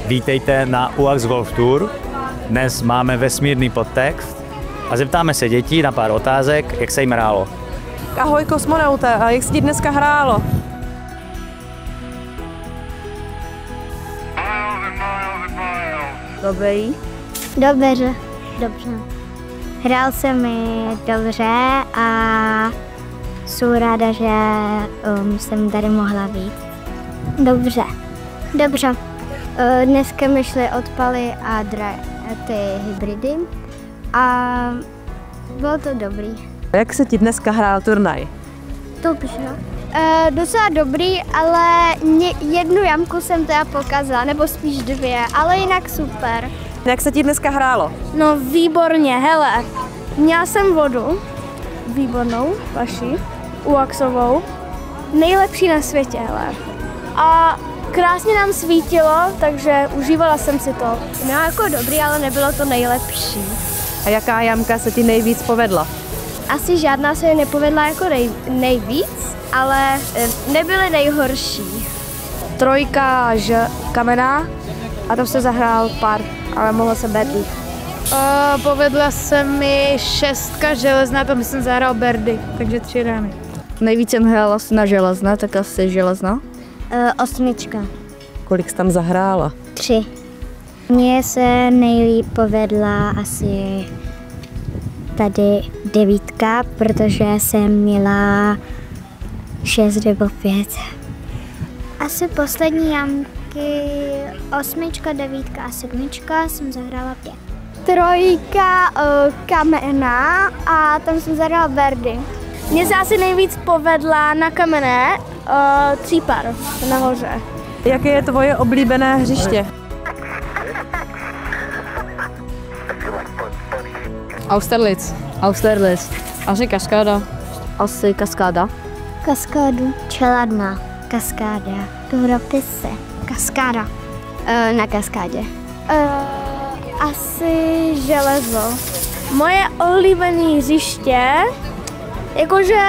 Vítejte na UAX Golf Tour. Dnes máme vesmírný podtext a zeptáme se dětí na pár otázek, jak se jim hrálo. Ahoj kosmonaute, a jak se ti dneska hrálo? Dobrý. Dobře. Hrál se mi dobře a jsem ráda, že jsem tady mohla být. Dobře. Dneska mi šly odpaly a ty hybridy a bylo to dobrý. Jak se ti dneska hrál turnaj? Dobře. Docela dobrý, ale jednu jamku jsem teda pokazala, nebo spíš dvě, ale jinak super. Jak se ti dneska hrálo? No výborně, hele, měla jsem vodu, výbornou, vaši, UAXovou, nejlepší na světě, hele. A krásně nám svítilo, takže užívala jsem si to. Měla jako dobrý, ale nebylo to nejlepší. A jaká jamka se ti nejvíc povedla? Asi žádná se nepovedla jako nejvíc, ale nebyly nejhorší. Trojka kamená a tam se zahrál pár, ale mohlo se být líp. Povedla se mi 6 železná, tam jsem zahrál birdie, takže 3 rány. Nejvíc jsem hrála na železné, tak asi železná. 8. Kolik jsi tam zahrála? 3. Mně se nejlíp povedla asi tady 9, protože jsem měla 6 nebo 5. Asi poslední jamky 8, 9 a 7 jsem zahrála 5. 3 kamená a tam jsem zahrála birdie. Mně se asi nejvíc povedla na kamenné 3 pár nahoře. Jaké je tvoje oblíbené hřiště? Austerlitz. Asi kaskáda. Kaskádu. Čeladná. Kaskáda. Dobropise. Kaskáda. Na kaskádě. Asi železo. Moje oblíbené hřiště, jakože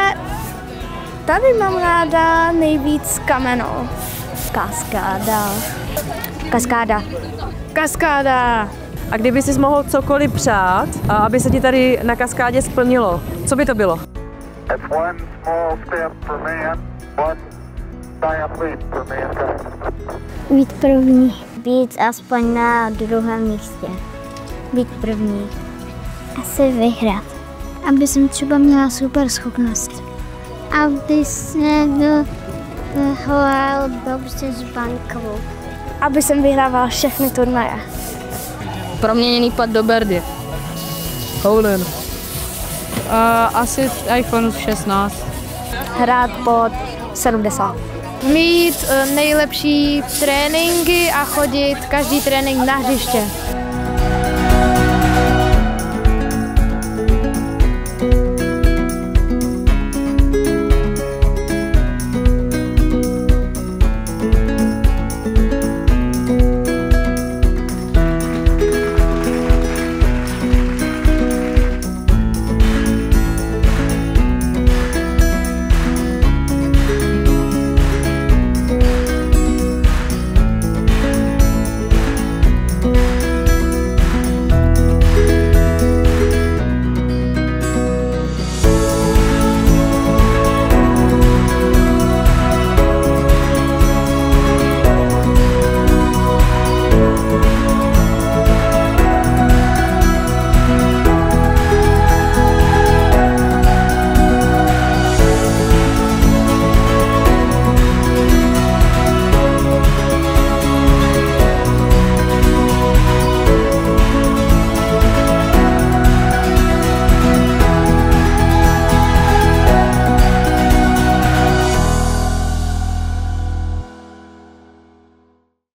tady mám ráda nejvíc kamenou. Kaskáda. A kdyby jsi mohl cokoliv přát, a aby se ti tady na kaskádě splnilo, co by to bylo? Být první. Být aspoň na 2. místě. Být první. Asi vyhrát. Aby jsem třeba měla super schopnost. Aby jsem hrál dobře s bankou. Aby jsem vyhrávala všechny turnaje. Proměněný pad do birdie. Hole-in. Asi iPhone 16. Hrát pod 70. Mít nejlepší tréninky a chodit každý trénink na hřiště.